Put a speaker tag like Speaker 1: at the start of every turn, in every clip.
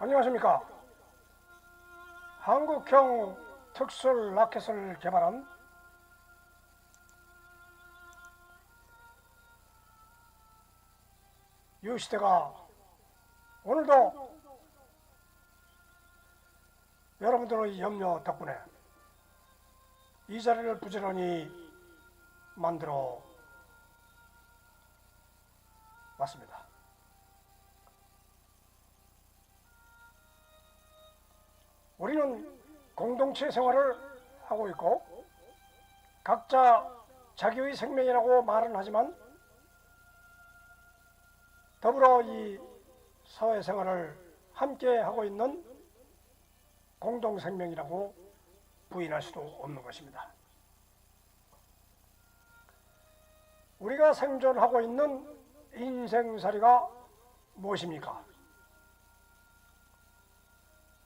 Speaker 1: 안녕하십니까. 한국형 특술 라켓을 개발한 유시대가 오늘도 여러분들의 염려 덕분에 이 자리를 부지런히 만들어 왔습니다. 우리는 공동체 생활을 하고 있고 각자 자기의 생명이라고 말은 하지만 더불어 이 사회생활을 함께 하고 있는 공동생명이라고 부인할 수도 없는 것입니다. 우리가 생존하고 있는 인생살이가 무엇입니까?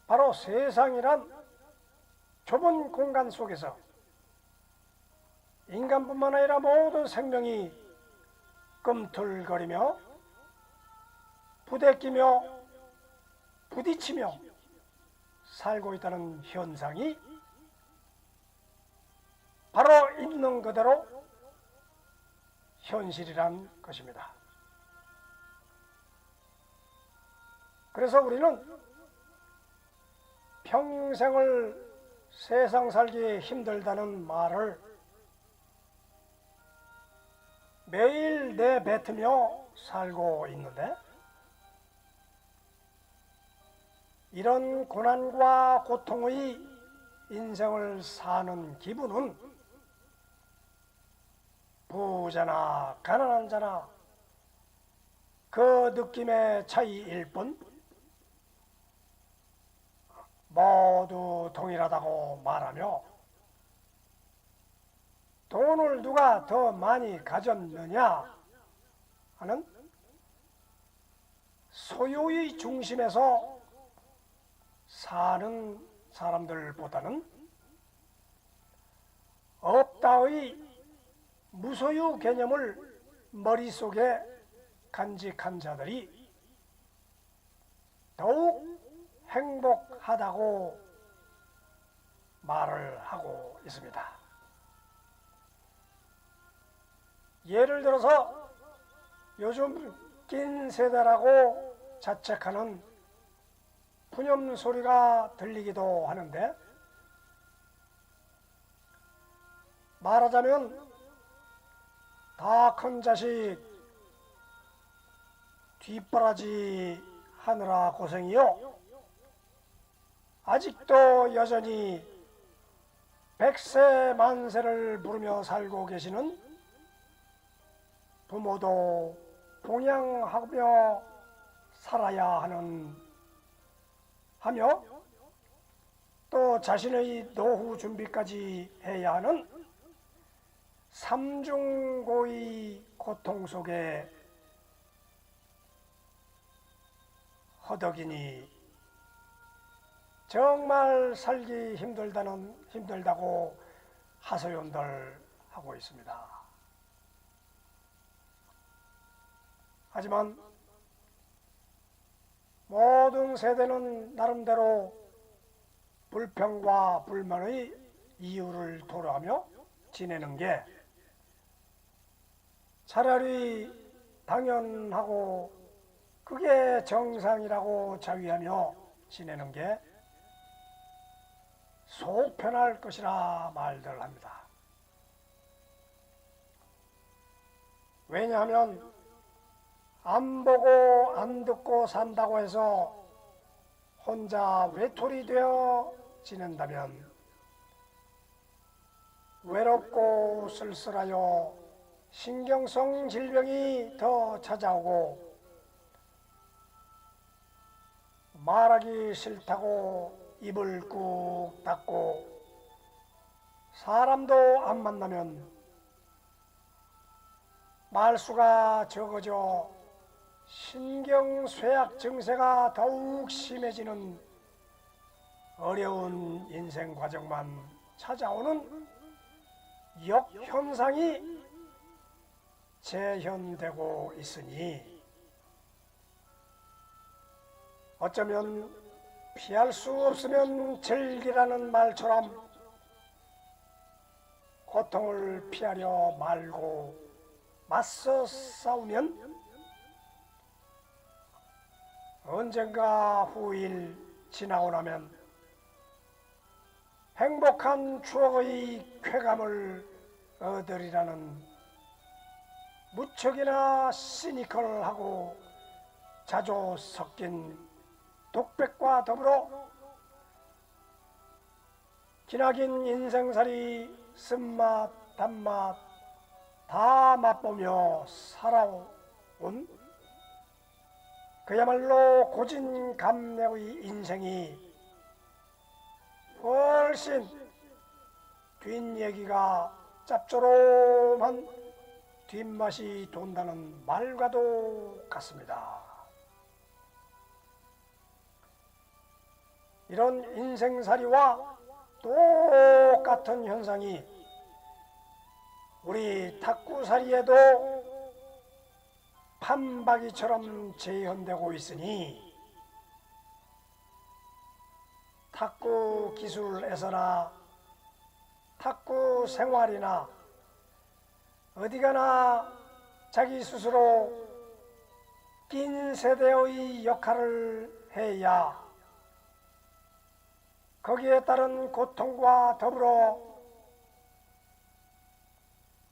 Speaker 1: 바로 세상이란 좁은 공간 속에서 인간뿐만 아니라 모든 생명이 꿈틀거리며 부대끼며 부딪히며 살고 있다는 현상이 바로 있는 그대로 현실이란 것입니다. 그래서 우리는 평생을 세상 살기 힘들다는 말을 매일 내뱉으며 살고 있는데, 이런 고난과 고통의 인생을 사는 기분은 부자나 가난한 자나 그 느낌의 차이일 뿐 모두 동일하다고 말하며, 돈을 누가 더 많이 가졌느냐 하는 소유의 중심에서 사는 사람들보다는 없다의 무소유 개념을 머릿속에 간직한 자들이 더욱 행복하다고 말을 하고 있습니다. 예를 들어서 요즘 낀 세대라고 자책하는 푸념 소리가 들리기도 하는데, 말하자면 다 큰 자식 뒷바라지 하느라 고생이요, 아직도 여전히 백세 만세를 부르며 살고 계시는 부모도 봉양하며 살아야 하며 또 자신의 노후 준비까지 해야 하는 삼중고의 고통 속에 허덕이니 정말 살기 힘들다고 하소연들 하고 있습니다. 하지만 모든 세대는 나름대로 불평과 불만의 이유를 토로하며 지내는 게 차라리 당연하고 그게 정상이라고 자위하며 지내는 게 속 편할 것이라 말들 합니다. 왜냐하면 안 보고 안 듣고 산다고 해서 혼자 외톨이 되어 지낸다면 외롭고 쓸쓸하여 신경성 질병이 더 찾아오고 말하기 싫다고 입을 꾹 닫고 사람도 안 만나면 말수가 적어져 신경쇠약 증세가 더욱 심해지는 어려운 인생 과정만 찾아오는 역현상이 재현되고 있으니 어쩌면 피할 수 없으면 즐기라는 말처럼 고통을 피하려 말고 맞서 싸우면 언젠가 후일 지나고 나면 행복한 추억의 쾌감을 얻으리라는 무척이나 시니컬하고 자조 섞인 독백과 더불어 기나긴 인생살이 쓴맛 단맛 다 맛보며 살아온 그야말로 고진감래의 인생이 훨씬 뒷얘기가 짭조름한 뒷맛이 돈다는 말과도 같습니다. 이런 인생살이와 똑같은 현상이 우리 탁구살이에도 판박이처럼 재현되고 있으니 탁구 기술에서나 탁구 생활이나 어디가나 자기 스스로 낀 세대의 역할을 해야 거기에 따른 고통과 더불어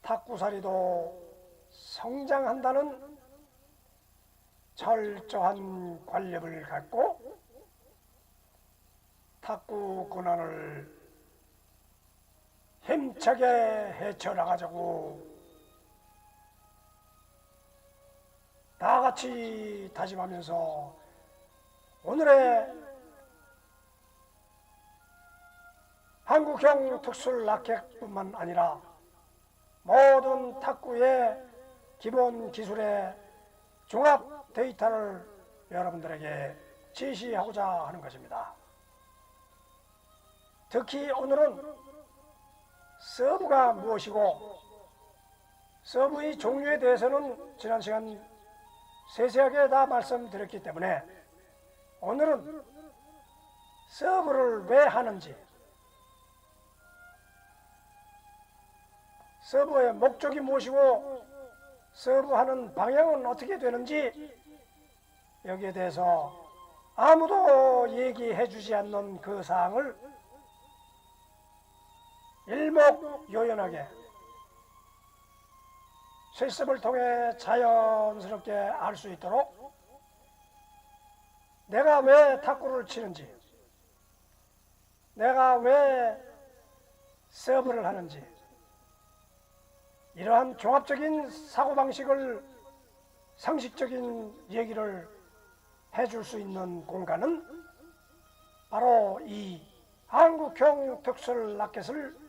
Speaker 1: 탁구살이도 성장한다는 철저한 관념을 갖고 탁구 고난을 힘차게 헤쳐나가자고 다 같이 다짐하면서 오늘의 한국형 특술 라켓뿐만 아니라 모든 탁구의 기본 기술의 종합 데이터를 여러분들에게 제시하고자 하는 것입니다. 특히 오늘은 서브가 무엇이고 서브의 종류에 대해서는 지난 시간 세세하게 다 말씀드렸기 때문에 오늘은 서브를 왜 하는지, 서브의 목적이 무엇이고 서브하는 방향은 어떻게 되는지 여기에 대해서 아무도 얘기해 주지 않는 그 사항을 일목요연하게 실습을 통해 자연스럽게 알 수 있도록 내가 왜 탁구를 치는지, 내가 왜 서브를 하는지 이러한 종합적인 사고방식을 상식적인 얘기를 해줄 수 있는 공간은 바로 이 한국형 특술 라켓을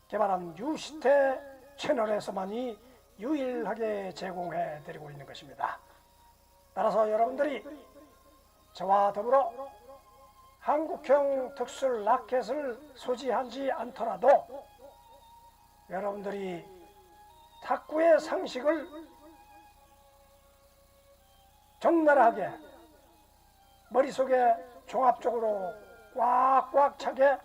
Speaker 1: 개발한 유시태 채널에서만이 유일하게 제공해 드리고 있는 것입니다. 따라서 여러분들이 저와 더불어 한국형 특술 라켓을 소지하지 않더라도 여러분들이 탁구의 상식을 적나라하게 머릿속에 종합적으로 꽉꽉 차게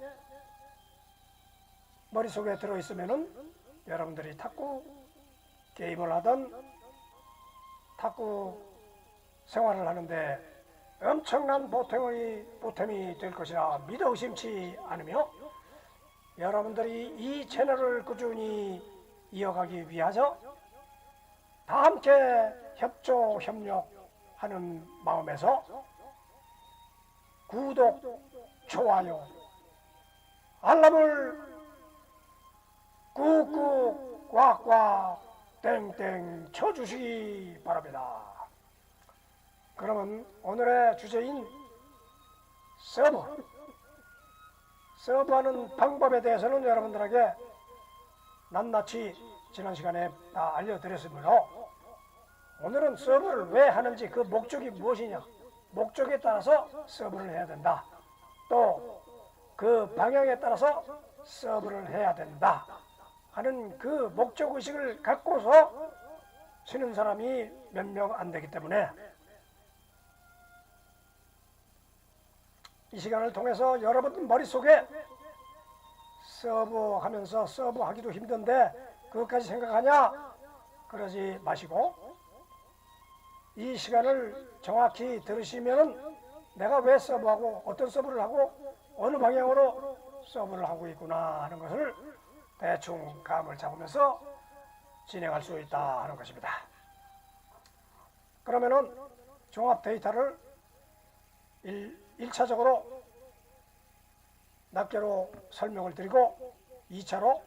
Speaker 1: 머릿속에 들어있으면은 여러분들이 탁구 게임을 하던 탁구 생활을 하는데 엄청난 보탬이 될 것이라 믿어 의심치 않으며 여러분들이 이 채널을 꾸준히 이어가기 위하여 다 함께 협조 협력하는 마음에서 구독, 좋아요, 알람을 꾹꾹 꽉꽉 땡땡 쳐주시기 바랍니다. 그러면 오늘의 주제인 서브하는 방법에 대해서는 여러분들에게 낱낱이 지난 시간에 다 알려드렸으므로 오늘은 서브를 왜 하는지 그 목적이 무엇이냐, 목적에 따라서 서브를 해야 된다, 또 그 방향에 따라서 서브를 해야 된다 하는 그 목적의식을 갖고서 치는 사람이 몇 명 안 되기 때문에 이 시간을 통해서 여러분 머릿속에 서브 하면서 서브 하기도 힘든데 그것까지 생각하냐? 그러지 마시고 이 시간을 정확히 들으시면 내가 왜 서브하고 어떤 서브를 하고 어느 방향으로 서브를 하고 있구나 하는 것을 대충 감을 잡으면서 진행할 수 있다 하는 것입니다. 그러면은 종합 데이터를 1차적으로 낱개로 설명을 드리고 2차로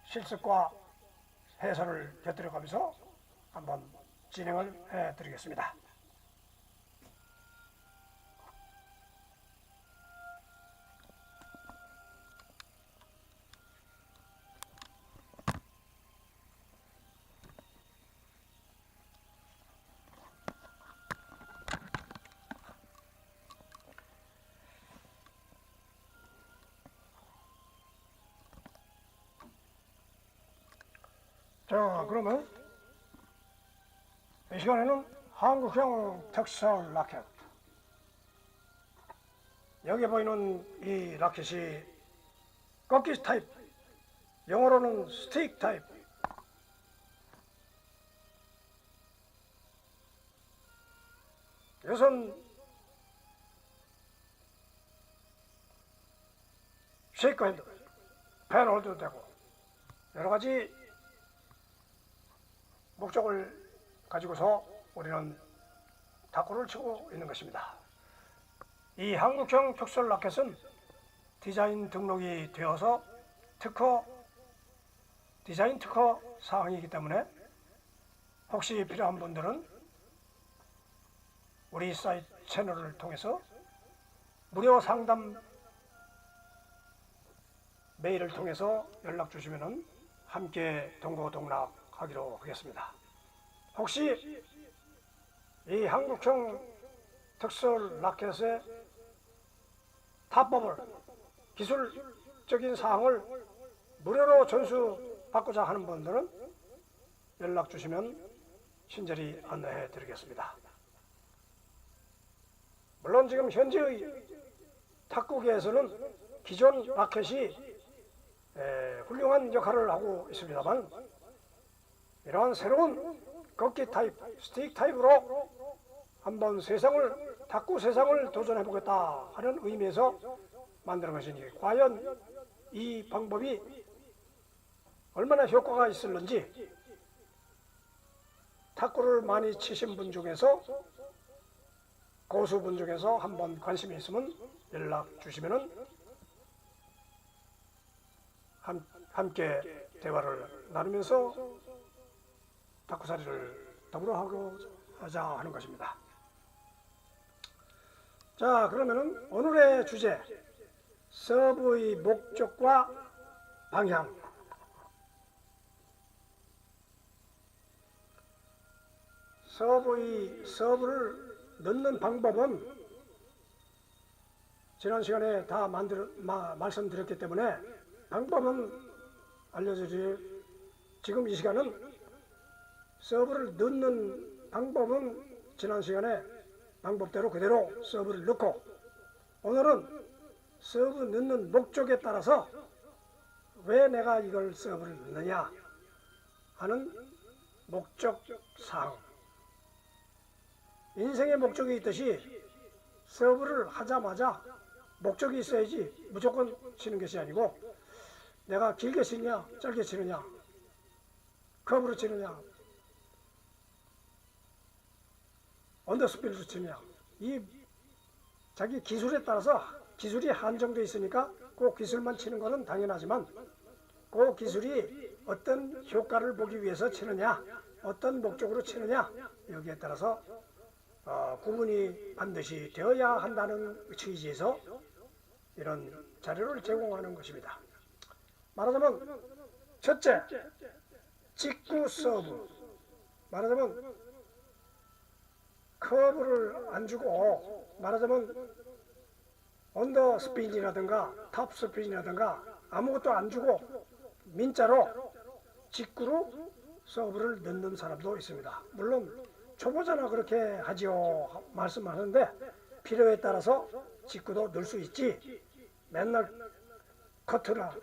Speaker 1: 실습과 해설을 곁들여 가면서 한번 진행을 해 드리겠습니다. 자, 그러면 이 시간에는 한국형 특설 라켓, 여기 보이는 이 라켓이 꺾기 타입, 영어로는 스틱 타입, 이것은 쉐이크 핸드, 펜 홀드도 되고 여러가지 목적을 가지고서 우리는 탁구를 치고 있는 것입니다. 이 한국형 특설 라켓은 디자인 등록이 되어서 디자인 특허 사항이기 때문에 혹시 필요한 분들은 우리 사이트 채널을 통해서 무료 상담 메일을 통해서 연락 주시면 함께 동고동락하기로 하겠습니다. 혹시 이 한국형 특설 라켓의 타법을, 기술적인 사항을 무료로 전수받고자 하는 분들은 연락 주시면 친절히 안내해 드리겠습니다. 물론 지금 현재의 탁구계에서는 기존 라켓이 훌륭한 역할을 하고 있습니다만 이러한 새로운 꺾기 타입, 스틱 타입으로 한번 탁구 세상을 도전해 보겠다 하는 의미에서 만드는 것이니 과연 이 방법이 얼마나 효과가 있을는지 탁구를 많이 치신 분 중에서 고수분 중에서 한번 관심이 있으면 연락 주시면은 함께 대화를 나누면서 탁구살이를 더불어 하자 하는 것입니다. 자, 그러면은 오늘의 주제, 서브의 목적과 방향. 서브를 넣는 방법은 지난 시간에 다 말씀드렸기 때문에 방법은 알려주지. 지금 이 시간은 서브를 넣는 방법은 지난 시간에 방법대로 그대로 서브를 넣고, 오늘은 서브 넣는 목적에 따라서 왜 내가 이걸 서브를 넣느냐 하는 목적 사항. 인생의 목적이 있듯이 서브를 하자마자 목적이 있어야지 무조건 치는 것이 아니고, 내가 길게 치느냐 짧게 치느냐, 커브로 치느냐 언더스핀으로 치느냐, 이 자기 기술에 따라서 기술이 한정되어 있으니까 그 기술만 치는 것은 당연하지만 그 기술이 어떤 효과를 보기 위해서 치느냐, 어떤 목적으로 치느냐, 여기에 따라서 구분이 반드시 되어야 한다는 취지에서 이런 자료를 제공하는 것입니다. 말하자면 첫째, 직구 서브. 말하자면 커브를 안 주고, 말하자면 언더 스핀이라든가 탑 스핀이라든가 아무것도 안 주고 민자로 직구로 서브를 넣는 사람도 있습니다. 물론 초보자나 그렇게 하지요 말씀하는데, 필요에 따라서 직구도 넣을 수 있지. 맨날 커트나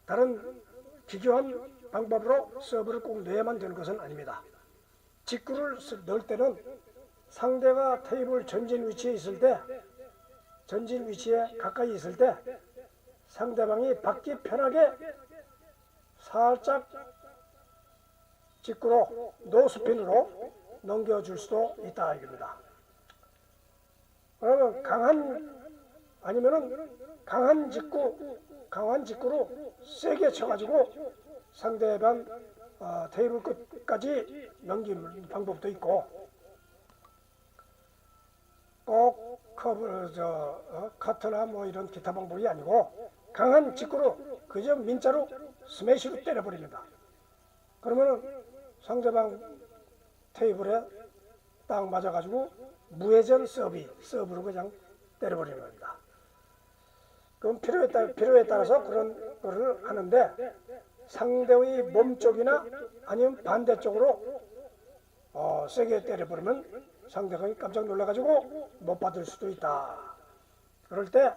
Speaker 1: 다른 기교한 방법으로 서브를 꼭 넣어야만 되는 것은 아닙니다. 직구를 넣을 때는 상대가 테이블 전진 위치에 있을 때, 전진 위치에 가까이 있을 때 상대방이 받기 편하게 살짝 직구로 노스핀으로 넘겨줄 수도 있다 이겁니다. 그러면 강한 직구로 세게 쳐가지고 상대방 테이블 끝까지 넘기는 방법도 있고, 꼭 커트나 뭐 이런 기타 방법이 아니고 강한 직구로 그저 민자로 스매시로 때려버립니다. 그러면은 상대방 테이블에 딱 맞아가지고 무회전 서브로 그냥 때려버리는 겁니다. 그럼 필요에 따라서 그런 거를 하는데, 상대의 몸쪽이나 아니면 반대쪽으로 세게 때려버리면 상대방이 깜짝 놀라가지고 못 받을 수도 있다. 그럴 때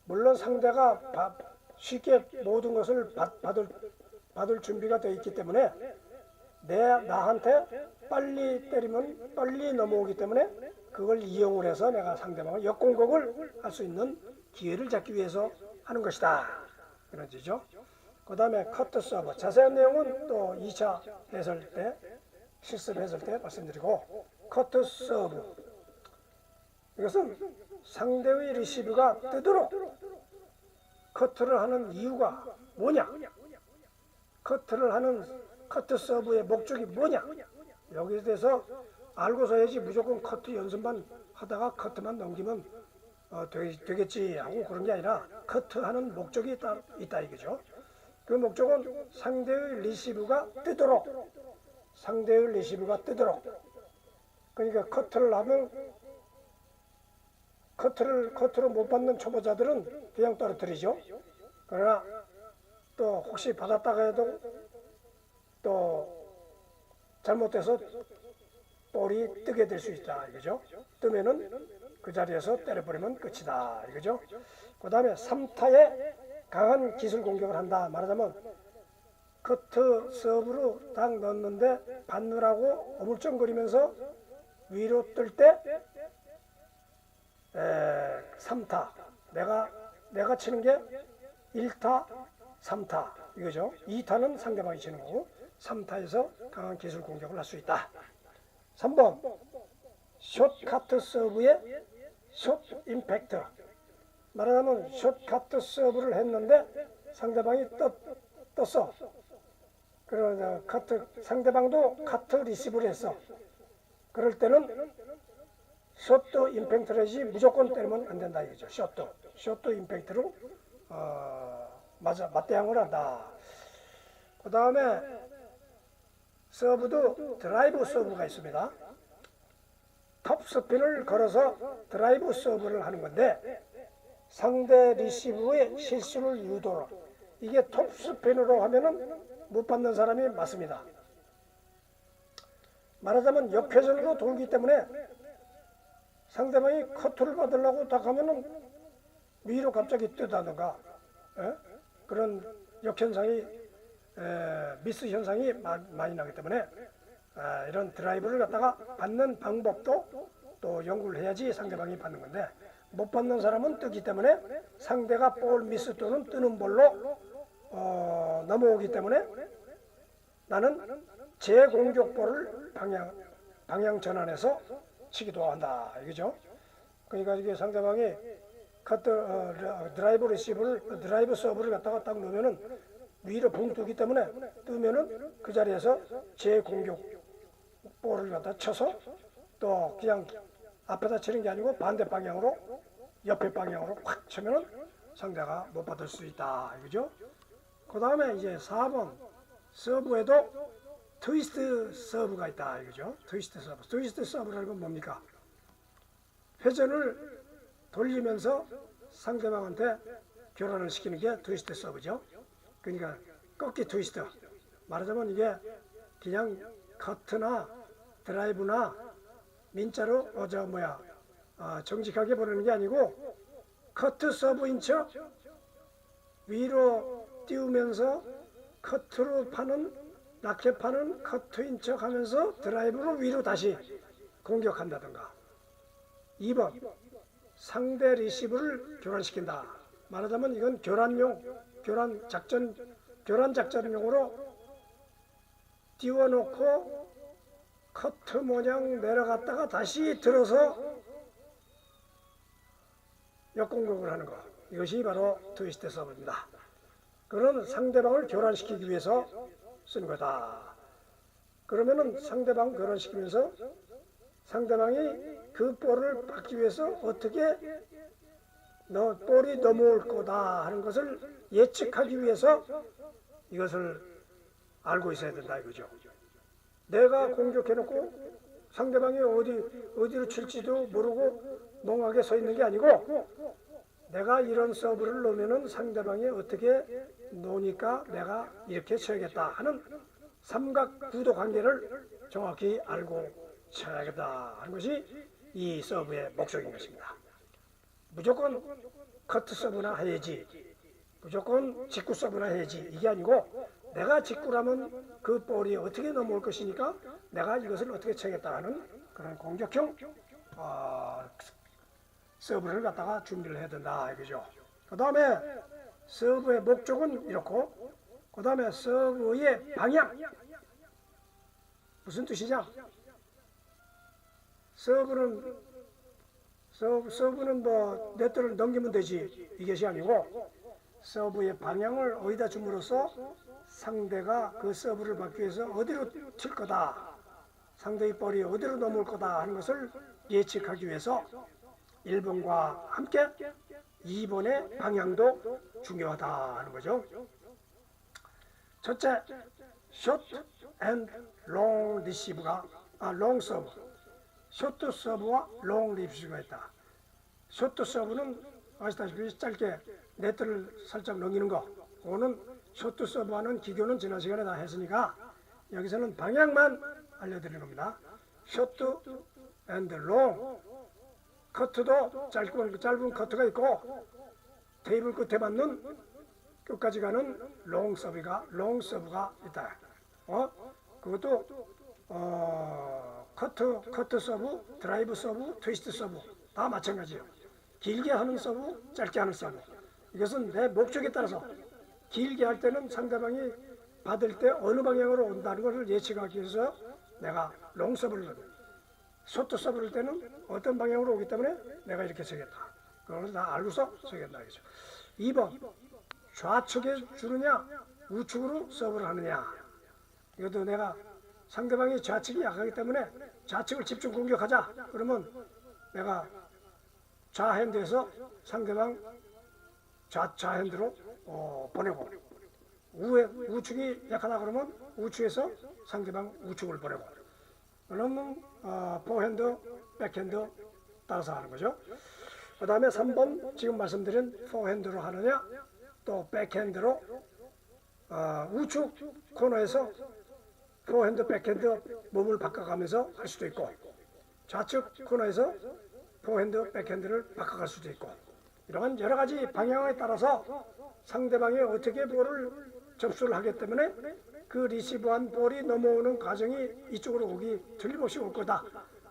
Speaker 1: 물론 상대가 쉽게 모든 것을 받을 준비가 되어 있기 때문에 나한테 빨리 때리면 빨리 넘어오기 때문에 그걸 이용을 해서 내가 상대방의 역공격을 할 수 있는 기회를 잡기 위해서 하는 것이다. 그런 뜻이죠. 그 다음에 커트 서브. 자세한 내용은 또 2차 해설 때, 실습 해설 때 말씀드리고, 커트 서브. 이것은 상대의 리시브가 뜨도록 커트를 하는 이유가 뭐냐? 커트를 하는 커트 서브의 목적이 뭐냐? 여기에 대해서 알고서 해야지 무조건 커트 연습만 하다가 커트만 넘기면 되겠지 하고 그런 게 아니라 커트하는 목적이 있다 이거죠. 그 목적은 상대의 리시브가 뜨도록, 그러니까 커트를 하면 커트로 못 받는 초보자들은 그냥 떨어뜨리죠. 그러나 또 혹시 받았다가 해도 또 잘못돼서 볼이 뜨게 될 수 있다 이거죠. 뜨면은 그 자리에서 때려버리면 끝이다 이거죠. 그 다음에 3타에 강한 기술 공격을 한다. 말하자면 커트 서브로 딱 넣었는데 받느라고 어물쩡거리면서 위로 뜰 때 3타, 내가 치는 게 1타, 3타 이거죠. 2타는 상대방이 치는 거고 3타에서 강한 기술 공격을 할 수 있다. 3번 숏 카트 서브의 숏 임팩트. 말하자면 숏 카트 서브를 했는데 상대방이 떴어. 그러나 상대방도 카트 리시브를 했어. 그럴 때는 숏도 임팩트를 해야지 무조건 때리면 안 된다 이거죠. 숏도 임팩트로 맞대응을 한다. 그 다음에 서브도 드라이브 서브가 있습니다. 톱스핀을 걸어서 드라이브 서브를 하는 건데 상대 리시브의 실수를 유도로, 이게 톱스핀으로 하면은 못 받는 사람이 맞습니다. 말하자면 역회전으로 돌기 때문에 상대방이 커트를 받으려고 딱 하면은 위로 갑자기 뜨다든가 그런 역현상이 미스 현상이 많이 나기 때문에 이런 드라이브를 갖다가 받는 방법도 또 연구를 해야지 상대방이 받는 건데, 못 받는 사람은 뜨기 때문에 상대가 볼 미스 또는 뜨는 볼로 넘어오기 때문에 나는 제 공격볼을 방향 전환해서 치기도 한다 이거죠. 그러니까 이게 상대방이 드라이브 서브를 갖다가 딱 넣으면은 위로 붕 뜨기 때문에 뜨면은 그 자리에서 제 공격 볼을 갖다 쳐서 또 그냥 앞에다 치는 게 아니고 반대 방향으로, 옆에 방향으로 확 치면은 상대가 못 받을 수 있다 이거죠. 그 다음에 이제 4번 서브에도 트위스트 서브가 있다 이거죠. 트위스트 서브라는 건 뭡니까? 회전을 돌리면서 상대방한테 교란을 시키는 게 트위스트 서브죠. 그러니까 꺾기 트위스트. 말하자면 이게 그냥 커트나 드라이브나 민자로 정직하게 보내는 게 아니고 커트 서브인 척 위로 띄우면서 커트로 파는 라켓 파는 커트인 척 하면서 드라이브로 위로 다시 공격한다든가. 2번 상대 리시브를 교란시킨다. 말하자면 이건 교란 작전용으로 띄워놓고 커트 모양 내려갔다가 다시 들어서 역공격을 하는 것. 이것이 바로 트위스트 서브입니다. 그런 상대방을 교란시키기 위해서 쓰는 거다. 그러면은 상대방 교란시키면서 상대방이 그 볼을 받기 위해서 어떻게 볼이 넘어올 거다 하는 것을 예측하기 위해서 이것을 알고 있어야 된다 이거죠. 내가 공격해놓고 상대방이 어디로 칠지도 모르고 멍하게 서 있는 게 아니고 내가 이런 서브를 놓으면은 상대방이 어떻게 놓으니까 내가 이렇게 쳐야겠다 하는 삼각 구도 관계를 정확히 알고 쳐야겠다 하는 것이 이 서브의 목적인 것입니다. 무조건 커트 서브나 해야지, 무조건 직구 서브나 해야지 이게 아니고 내가 직구라면 그 볼이 어떻게 넘어올 것이니까 내가 이것을 어떻게 쳐야겠다 하는 그런 공격형 서브를 갖다가 준비를 해야 된다 이거죠. 그 다음에 서브의 목적은 이렇고, 그 다음에 서브의 방향 무슨 뜻이냐? 서브는 뭐 네트를 넘기면 되지 이것이 아니고 서브의 방향을 어디다 줌으로써 상대가 그 서브를 받기 위해서 어디로 칠 거다, 상대의 볼이 어디로 넘어올 거다 하는 것을 예측하기 위해서 1번과 함께 2번의 방향도 중요하다 하는 거죠. 첫째, 숏 앤 롱 리시브가 롱 서브, 숏 서브와 롱 리시브가 있다. 숏 서브는 아시다시피 짧게 네트를 살짝 넘기는 거, 그거는 숏 서브와는 기교는 지난 시간에 다 했으니까 여기서는 방향만 알려드리는 겁니다. 숏 앤 롱, 커트도 짧은 커트가 있고 테이블 끝에 맞는 끝까지 가는 롱 서브가 있다. 그것도 커트 서브, 드라이브 서브, 트위스트 서브 다 마찬가지예요. 길게 하는 서브, 짧게 하는 서브. 이것은 내 목적에 따라서 길게 할 때는 상대방이 받을 때 어느 방향으로 온다는 것을 예측하기 위해서 내가 롱 서브를 넣어요. 숏 서브를 때는 어떤 방향으로 오기 때문에 내가 이렇게 쓰겠다. 그걸 다 알고서 쓰겠다. 그죠? 2번, 좌측에 주느냐, 우측으로 서브를 하느냐. 이것도 내가 상대방이 좌측이 약하기 때문에 좌측을 집중 공격하자. 그러면 내가 좌핸드에서 상대방 좌핸드로 보내고, 우측이 약하다 그러면 우측에서 상대방 우측을 보내고, 그러면 포핸드, 백핸드 따라서 하는 거죠. 그 다음에 3번 지금 말씀드린 포핸드로 하느냐, 또 백핸드로 우측 코너에서 포핸드, 백핸드 몸을 바꿔가면서 할 수도 있고, 좌측 코너에서 포핸드, 백핸드를 바꿔갈 수도 있고, 이러한 여러 가지 방향에 따라서 상대방이 어떻게 볼을 접수를 하기 때문에 그 리시브한 볼이 넘어오는 과정이 이쪽으로 오기 틀림없이 올 거다.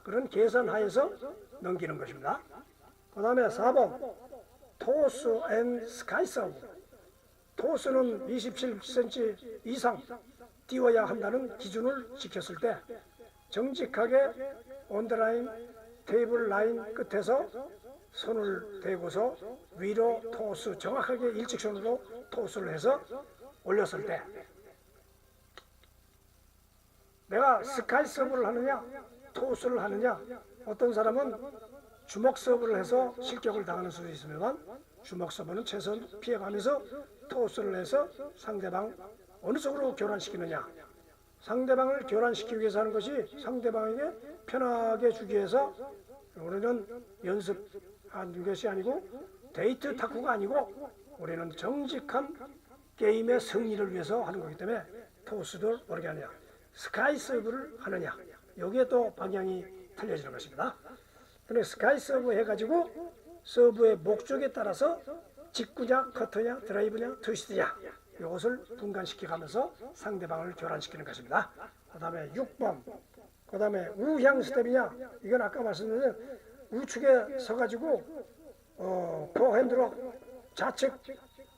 Speaker 1: 그런 계산하에서 넘기는 것입니다. 그 다음에 4번 토스 앤 스카이 서브. 토스는 27cm 이상 띄워야 한다는 기준을 지켰을 때 정직하게 온더라인 테이블 라인 끝에서 손을 대고서 위로 토스, 정확하게 일직선으로 토스를 해서 올렸을 때 내가 스카이 서브를 하느냐, 토스를 하느냐. 어떤 사람은 주먹 서브를 해서 실격을 당하는 수도 있으면 주먹 서브는 최선 피해가면서 토스를 해서 상대방 어느 쪽으로 교란시키느냐. 상대방을 교란시키기 위해서 하는 것이 상대방에게 편하게 주기 위해서, 우리는 연습한 것이 아니고 데이트 탁구가 아니고 우리는 정직한 게임의 승리를 위해서 하는 거기 때문에 토스도 모르게 하느냐, 스카이 서브를 하느냐, 여기에 또 방향이 틀려지는 것입니다. 그래서 스카이 서브 해가지고 서브의 목적에 따라서 직구냐, 커터냐, 드라이브냐, 트위스트냐 이것을 분간시켜가면서 상대방을 교란시키는 것입니다. 그 다음에 6번, 그 다음에 우향 스텝이냐, 이건 아까 말씀드린 우측에 서가지고 포핸드로 좌측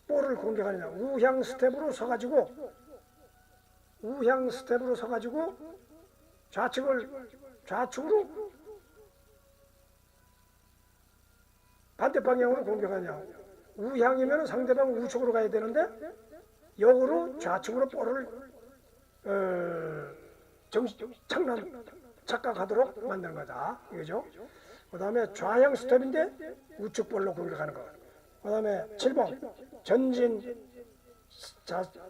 Speaker 1: 볼을 공격하느냐, 우향 스텝으로 서가지고 좌측으로 반대 방향으로 공격하냐. 우향이면 상대방 우측으로 가야 되는데 역으로 좌측으로 볼을 착각하도록 만드는 거다. 이거죠. 그 다음에 좌향 스텝인데 우측 볼로 공격하는 거. 그 다음에 7번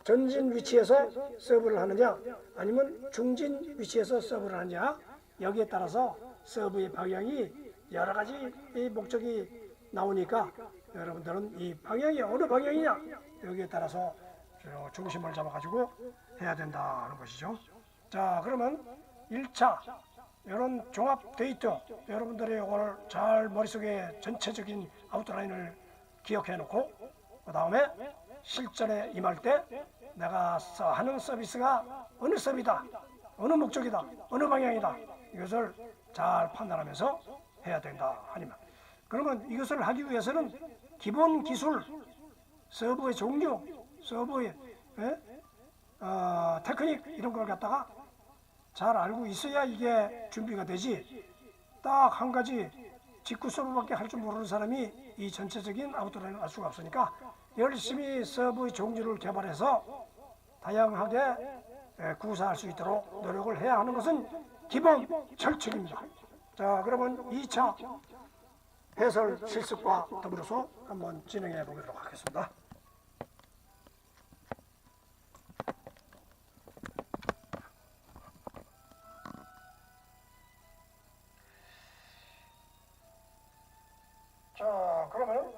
Speaker 1: 전진 위치에서 서브를 하느냐 아니면 중진 위치에서 서브를 하느냐, 여기에 따라서 서브의 방향이 여러 가지 목적이 나오니까 여러분들은 이 방향이 어느 방향이냐 여기에 따라서 중심을 잡아가지고 해야 된다는 것이죠. 자, 그러면 1차 이런 종합 데이터 여러분들이 오늘 잘 머릿속에 전체적인 아웃라인을 기억해 놓고 그 다음에 실전에 임할 때 내가 하는 서비스가 어느 서비다, 어느 목적이다, 어느 방향이다, 이것을 잘 판단하면서 해야 된다 하니만, 그러면 이것을 하기 위해서는 기본 기술, 서브의 종류, 서브의 테크닉 이런 걸 갖다가 잘 알고 있어야 이게 준비가 되지. 딱 한 가지 직구 서브밖에 할 줄 모르는 사람이 이 전체적인 아웃라인을 알 수가 없으니까 열심히 서브의 종류를 개발해서 다양하게 구사할 수 있도록 노력을 해야 하는 것은 기본 철칙입니다. 자, 그러면 2차 해설 실습과 더불어서 한번 진행해 보도록 하겠습니다. 자, 그러면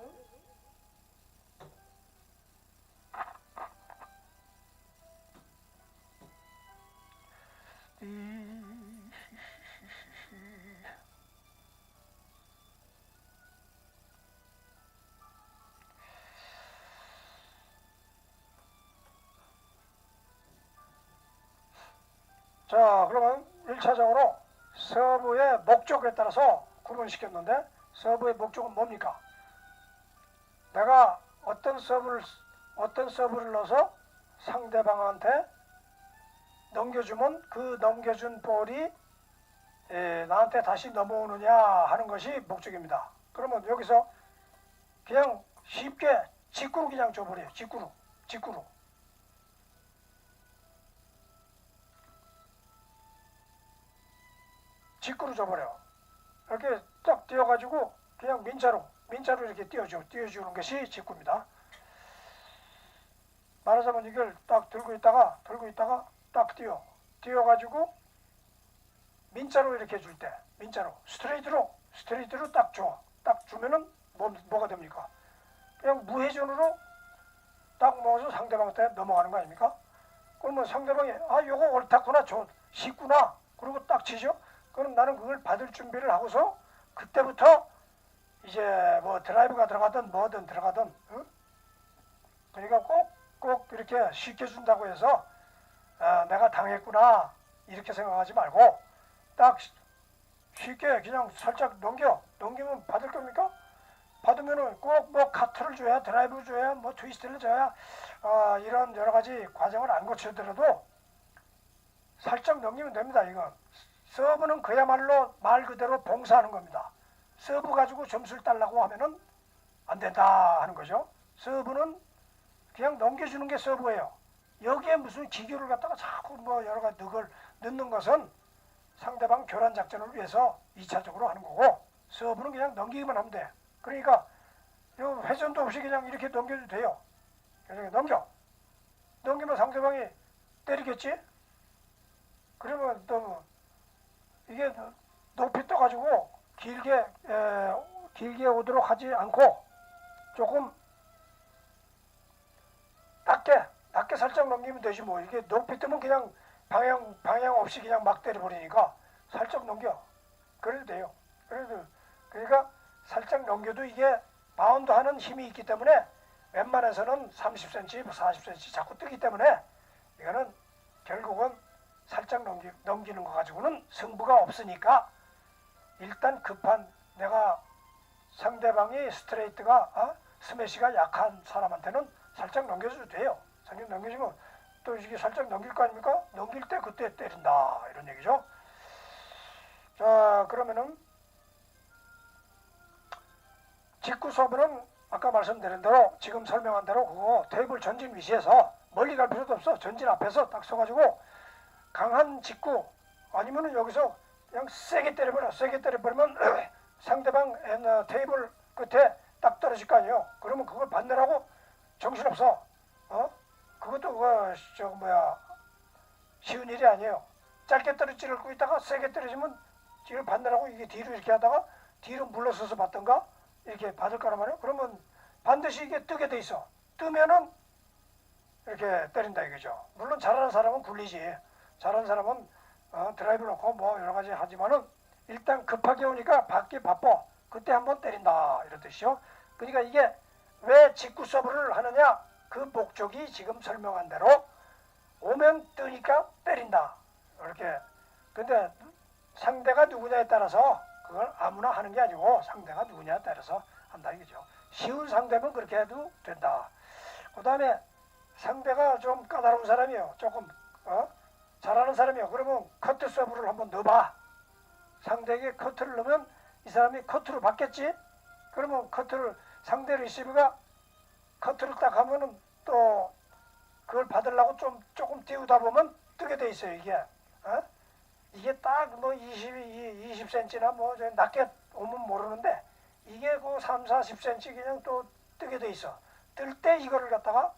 Speaker 1: 자, 그러면 1차적으로 서브의 목적에 따라서 구분시켰는데, 서브의 목적은 뭡니까? 내가 어떤 서브를 넣어서 상대방한테 넘겨주면 그 넘겨준 볼이 나한테 다시 넘어오느냐 하는 것이 목적입니다. 그러면 여기서 그냥 쉽게 직구로 그냥 줘버려요. 직구로. 직구로 줘버려. 이렇게 딱 띄워가지고 그냥 민자로 이렇게 띄워주는 것이 직구입니다. 말하자면 이걸 딱 들고 있다가 딱 띄워가지고 민자로 이렇게 줄 때, 스트레이트로 딱 줘. 딱 주면은 뭐가 됩니까? 그냥 무회전으로 딱 모아서 상대방한테 넘어가는 거 아닙니까? 그러면 상대방이 요거 옳다구나, 쉽구나, 그리고 딱 치죠. 그럼 나는 그걸 받을 준비를 하고서 그때부터 이제 뭐 드라이브가 들어가든 뭐든 들어가든, 그러니까 꼭 이렇게 쉽게 준다고 해서 내가 당했구나 이렇게 생각하지 말고 딱 쉽게 그냥 살짝 넘기면 받을 겁니까? 받으면은 꼭 뭐 카트를 줘야, 드라이브를 줘야, 뭐 트위스트를 줘야 이런 여러 가지 과정을 안 거치더라도 살짝 넘기면 됩니다. 이건 서브는 그야말로 말 그대로 봉사하는 겁니다. 서브 가지고 점수를 달라고 하면은 안 된다 하는 거죠. 서브는 그냥 넘겨주는 게 서브예요. 여기에 무슨 기교를 갖다가 자꾸 뭐 여러 가지 넣는 것은 상대방 교란 작전을 위해서 2차적으로 하는 거고, 서브는 그냥 넘기기만 하면 돼. 그러니까 요 회전도 없이 그냥 이렇게 넘겨도 돼요. 그냥 넘기면 상대방이 때리겠지? 그러면 또 이게 높이 떠가지고 길게 오도록 하지 않고 조금 낮게 살짝 넘기면 되지 뭐. 이게 높이 뜨면 그냥 방향 없이 그냥 막 때려버리니까 살짝 넘겨. 그래도 돼요. 그러니까 살짝 넘겨도 이게 바운드 하는 힘이 있기 때문에 웬만해서는 30cm, 40cm 자꾸 뜨기 때문에 이거는 결국은 살짝 넘기는 거 가지고는 승부가 없으니까 일단 급한 내가 상대방이 스트레이트가 스매시가 약한 사람한테는 살짝 넘겨줘도 돼요. 살짝 넘겨주면 또 이게 살짝 넘길 거 아닙니까? 넘길 때 그때 때린다 이런 얘기죠. 자, 그러면은 직구 서브는 아까 말씀드린 대로 지금 설명한 대로 그거 테이블 전진 위치에서 멀리 갈 필요도 없어. 전진 앞에서 딱 서가지고 강한 직구 아니면은 여기서 그냥 세게 때려버려. 세게 때려버리면 상대방 테이블 끝에 딱 떨어질 거 아니에요. 그러면 그걸 받느라고 정신없어. 그것도 쉬운 일이 아니에요. 짧게 떨어지고 있다가 세게 떨어지면 뒤를 받느라고 이게 뒤로 이렇게 하다가 뒤로 물러서서 받던가 이렇게 받을 거란 말이에요. 그러면 반드시 이게 뜨게 돼 있어. 뜨면은 이렇게 때린다 이거죠. 물론 잘하는 사람은 굴리지. 잘하는 사람은 드라이브 놓고 뭐 여러 가지 하지만은 일단 급하게 오니까 받기 바빠. 그때 한번 때린다 이런 뜻이죠. 그러니까 이게 왜 직구 서브를 하느냐? 그 목적이 지금 설명한 대로 오면 뜨니까 때린다. 이렇게. 근데 상대가 누구냐에 따라서 그걸 아무나 하는 게 아니고 상대가 누구냐에 따라서 한다 이거죠. 쉬운 상대면 그렇게 해도 된다. 그 다음에 상대가 좀 까다로운 사람이에요. 조금 잘하는 사람이에요. 그러면 커트 서브를 한번 넣어봐. 상대에게 커트를 넣으면 이 사람이 커트를 받겠지. 그러면 커트를 상대 리시브가 커트를 딱 하면은 또 그걸 받으려고 조금 띄우다 보면 뜨게 돼 있어요. 이게 딱 뭐 20cm나 뭐 낮게 오면 모르는데 이게 그 3, 40cm 그냥 또 뜨게 돼 있어. 뜰 때 이거를 갖다가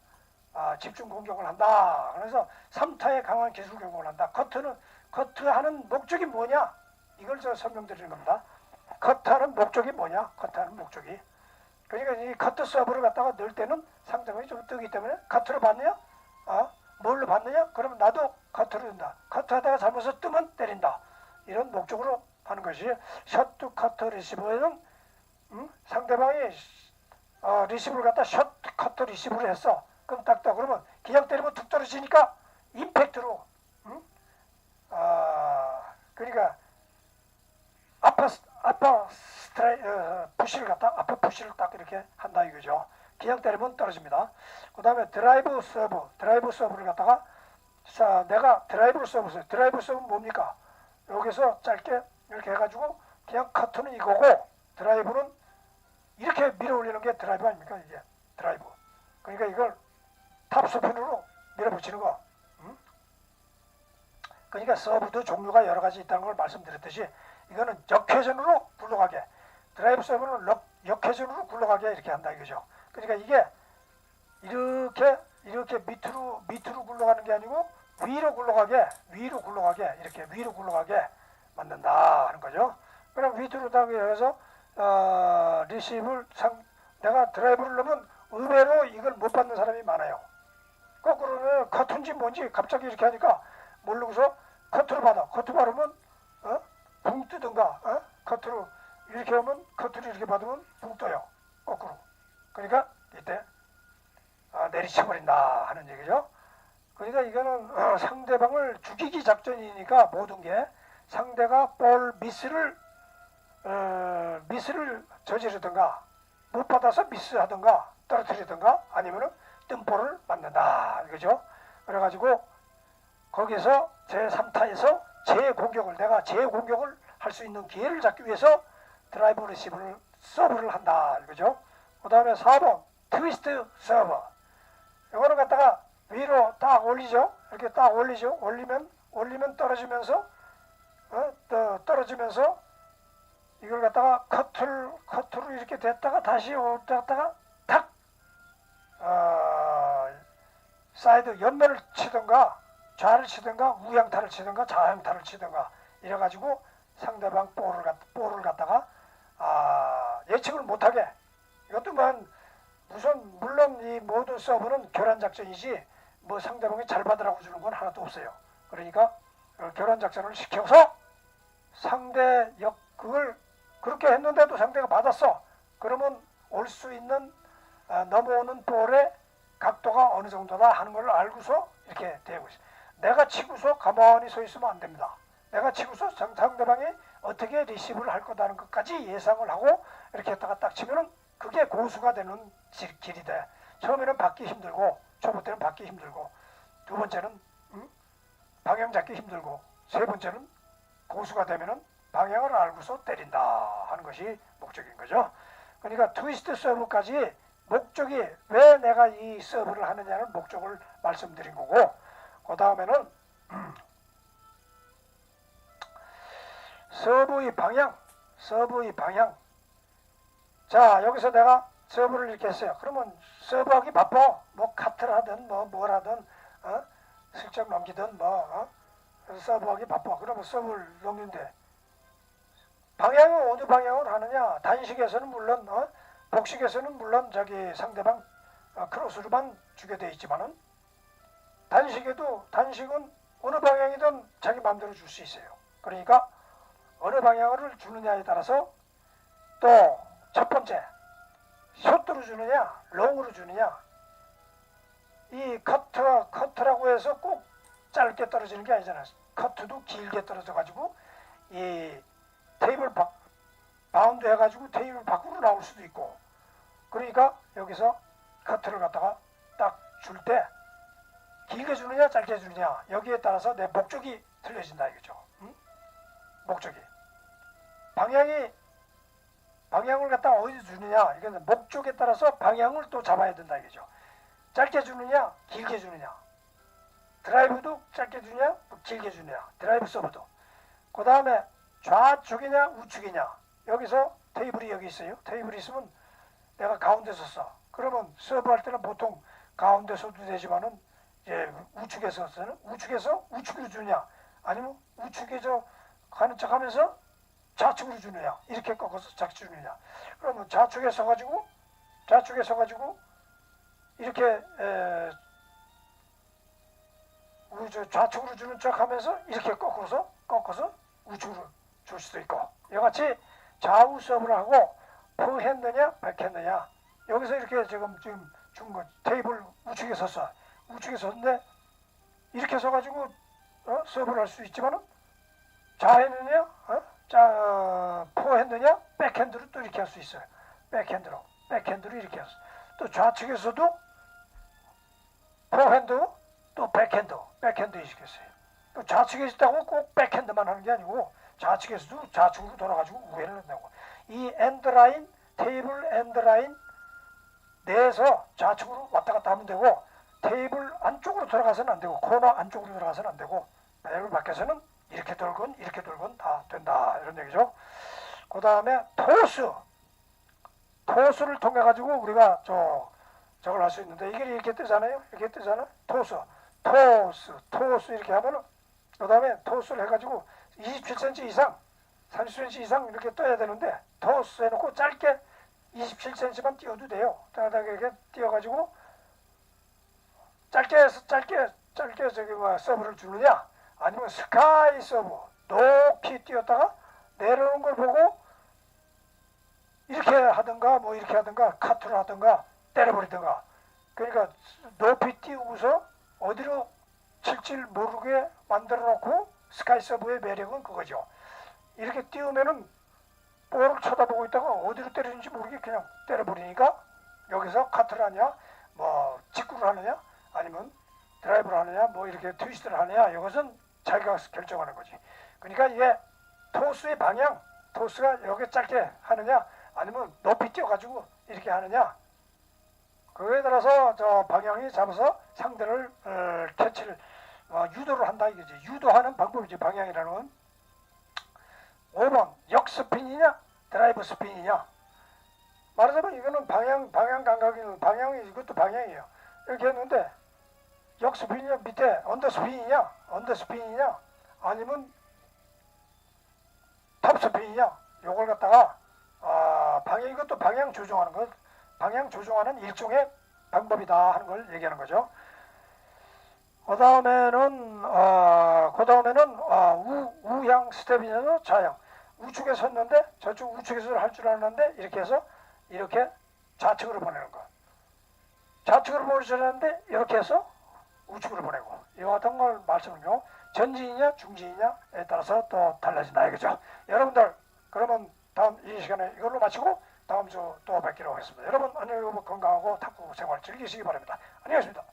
Speaker 1: 집중 공격을 한다. 그래서 3타의 강한 기술 공격을 한다. 커트하는 목적이 뭐냐? 이걸 제가 설명드리는 겁니다. 커트하는 목적이 뭐냐? 커트하는 목적이. 그러니까 이 커트 서브를 갖다가 넣을 때는 상대방이 좀 뜨기 때문에 커트를 받느냐? 뭘로 받느냐? 그러면 나도 커트를 넣는다. 커트하다가 잘못해서 뜨면 때린다. 이런 목적으로 하는 것이 셔트 커트 리시브에는 상대방이 리시브를 갖다 셔트 커트 리시브를 했어. 그럼 딱딱 그러면 그냥 때리면 툭 떨어지니까 임팩트로 그러니까 앞에 푸시를 딱 이렇게 한다 이거죠. 그냥 때리면 떨어집니다. 그 다음에 드라이브 서브를 갖다가 내가 드라이브를 서브했어요. 드라이브 서브는 뭡니까? 여기서 짧게 이렇게 해가지고 그냥 커트는 이거고 드라이브는 이렇게 밀어 올리는 게 드라이브 아닙니까? 이게 드라이브. 그러니까 이걸 탑스핀으로 밀어붙이는 거. 그러니까 서브도 종류가 여러 가지 있다는 걸 말씀드렸듯이 이거는 역회전으로 굴러가게, 드라이브 서브는 역회전으로 굴러가게 이렇게 한다 이거죠. 그러니까 이게 이렇게 밑으로 굴러가는 게 아니고 위로 굴러가게 이렇게 위로 굴러가게 만든다 하는 거죠. 그럼 밑으로 당겨서 리시브를 내가 드라이브를 넣으면 의외로 이걸 못 받는 사람이 많아요. 거꾸로는 커트인지 뭔지 갑자기 이렇게 하니까 모르고서 커트를 받아. 커트 받으면 붕 뜨든가 커트로 이렇게 하면 커트를 이렇게 받으면 붕 떠요. 거꾸로. 그러니까 이때 내리쳐버린다 하는 얘기죠. 그러니까 이거는 상대방을 죽이기 작전이니까 모든 게 상대가 볼 미스를 저지르든가 못 받아서 미스하든가 떨어뜨리든가 아니면은 뜬볼을 맞는다 이거죠. 그래가지고 거기서 제3타에서 내가 재공격을 할 수 있는 기회를 잡기 위해서 드라이브 리시브를 서브를 한다 이거죠. 그 다음에 4번 트위스트 서브. 이거를 갖다가 위로 딱 올리죠. 이렇게 딱 올리죠. 올리면 떨어지면서 이걸 갖다가 커트로 이렇게 됐다가 다시 올렸다가 탁 사이드 옆면을 치든가 좌를 치든가 우양타를 치든가 좌양타를 치든가 이래가지고 상대방 볼을 갖다가 예측을 못하게. 이것도 물론 이 모든 서브는 교란 작전이지 뭐 상대방이 잘 받으라고 주는 건 하나도 없어요. 그러니까 교란 작전을 시켜서 상대 그걸 그렇게 했는데도 상대가 받았어. 그러면 올 수 있는 넘어오는 볼의 각도가 어느 정도다 하는 걸 알고서 이렇게 되고 있어. 내가 치고서 가만히 서 있으면 안 됩니다. 내가 치고서 상대방이 어떻게 리시브를 할 거다는 것까지 예상을 하고 이렇게 했다가 딱 치면은 그게 고수가 되는 길이 돼. 처음에는 받기 힘들고, 초보 때는 받기 힘들고, 두 번째는 방향 잡기 힘들고, 세 번째는 고수가 되면은 방향을 알고서 때린다 하는 것이 목적인 거죠. 그러니까 트위스트 서브까지 목적이 왜 내가 이 서브를 하느냐는 목적을 말씀드린 거고, 그 다음에는 서브의 방향. 자, 여기서 내가 서브를 이렇게 했어요. 그러면 서브하기 바빠. 뭐 카트를 하든 뭐 뭘 하든 슬쩍 넘기든 서브하기 바빠. 그러면 서브를 넘기는데 방향은 어느 방향으로 하느냐? 단식에서는 물론 복식에서는 물론 저기 상대방 크로스로만 주게 돼 있지만은 단식은 어느 방향이든 자기 마음대로 줄 수 있어요. 그러니까 어느 방향을 주느냐에 따라서 또 첫 번째 숏으로 주느냐 롱으로 주느냐. 이 커트라고 해서 꼭 짧게 떨어지는 게 아니잖아요. 커트도 길게 떨어져 가지고 이 테이블 바운드 해가지고 테이블 밖으로 나올 수도 있고. 그러니까 여기서 커트를 갖다가 딱 줄 때 길게 주느냐 짧게 주느냐 여기에 따라서 내 목적이 틀려진다 이거죠. 목적이 방향을 갖다가 어디서 주느냐 이건 목적에 따라서 방향을 또 잡아야 된다 이거죠. 짧게 주느냐 길게 주느냐, 드라이브도 짧게 주느냐 길게 주느냐, 드라이브 서브도. 그 다음에 좌측이냐 우측이냐. 여기서 테이블이 여기 있어요. 테이블이 있으면 내가 가운데서 써. 그러면 서브할 때는 보통 가운데서도 되지만은 이제 우측에서는 우측에서 우측으로 주느냐 아니면 우측에서 가는 척하면서 좌측으로 주느냐 이렇게 꺾어서 좌측 주느냐. 그러면 좌측에 서가지고 이렇게 좌측으로 주는 척하면서 이렇게 꺾어서 우측으로 줄 수도 있고. 이같이 좌우 서브를 하고 포핸드냐 백핸드냐. 여기서 이렇게 지금 준 거 테이블 우측에 섰어. 우측에 섰는데 이렇게 서가지고 서브를 할 수 있지만은 좌핸드냐 포핸드냐 백핸드로 또 이렇게 할 수 있어요. 백핸드로 이렇게 해서 또 좌측에서도 포핸드 또 백핸드 시켰어요. 또 좌측에 있다고 꼭 백핸드만 하는 게 아니고 좌측에서도 좌측으로 돌아가지고 우회를 한다고. 이 엔드라인 테이블 엔드라인 내에서 좌측으로 왔다 갔다 하면 되고 테이블 안쪽으로 들어가서는 안 되고 코너 안쪽으로 들어가서는 안 되고 테이블 밖에서는 이렇게 돌건 다 된다 이런 얘기죠. 그 다음에 토스를 통해 가지고 우리가 저걸 할 수 있는데 이게 이렇게 뜨잖아요. 토스 이렇게 하면은 그 다음에 토스를 해가지고 27cm 이상 30cm 이상 이렇게 떠야 되는데 토스 해놓고 짧게 27cm만 띄워도 돼요. 이렇게 띄워가지고 짧게 저기 서브를 주느냐 아니면 스카이 서브 높이 띄웠다가 내려오는 걸 보고 이렇게 하든가 뭐 이렇게 하든가 카트를 하든가 때려버리든가. 그러니까 높이 띄우고서 어디로 칠지 모르게 만들어 놓고 스카이 서브의 매력은 그거죠. 이렇게 띄우면은 볼을 쳐다보고 있다가 어디로 때리는지 모르게 그냥 때려버리니까 여기서 카트를 하냐 뭐 직구를 하느냐 아니면 드라이브를 하느냐 뭐 이렇게 트위스트를 하느냐 이것은 자기가 결정하는 거지. 그러니까 이게 토스의 방향, 토스가 여기 짧게 하느냐 아니면 높이 띄워가지고 이렇게 하느냐 그거에 따라서 저 방향이 잡아서 상대를 캐치를 유도를 한다 이거지. 유도하는 방법이지 방향이라는 건. 5번 역스핀이냐 드라이브 스핀이냐. 말하자면 이거는 방향 감각이 방향이 이것도 방향이에요. 이렇게 했는데 역스핀이냐 밑에 언더스핀이냐 아니면 탑스핀이냐 요걸 갖다가 방향 이것도 방향 조정하는 것 방향 조정하는 일종의 방법이다 하는 걸 얘기하는 거죠. 그 다음에는 우향 스텝이냐 좌향. 우측에 섰는데 저쪽 우측에서 할 줄 아는데 이렇게 해서 이렇게 좌측으로 보내는 거. 좌측으로 보낼 줄 아는데 이렇게 해서 우측으로 보내고 이와 같은 걸 말씀은요. 전진이냐 중진이냐에 따라서 또 달라진다 이거죠. 여러분들 그러면 다음 이 시간에 이걸로 마치고 다음 주 또 뵙기로 하겠습니다. 여러분 안녕히 건강하고 탁구 생활 즐기시기 바랍니다. 안녕히 계십니다.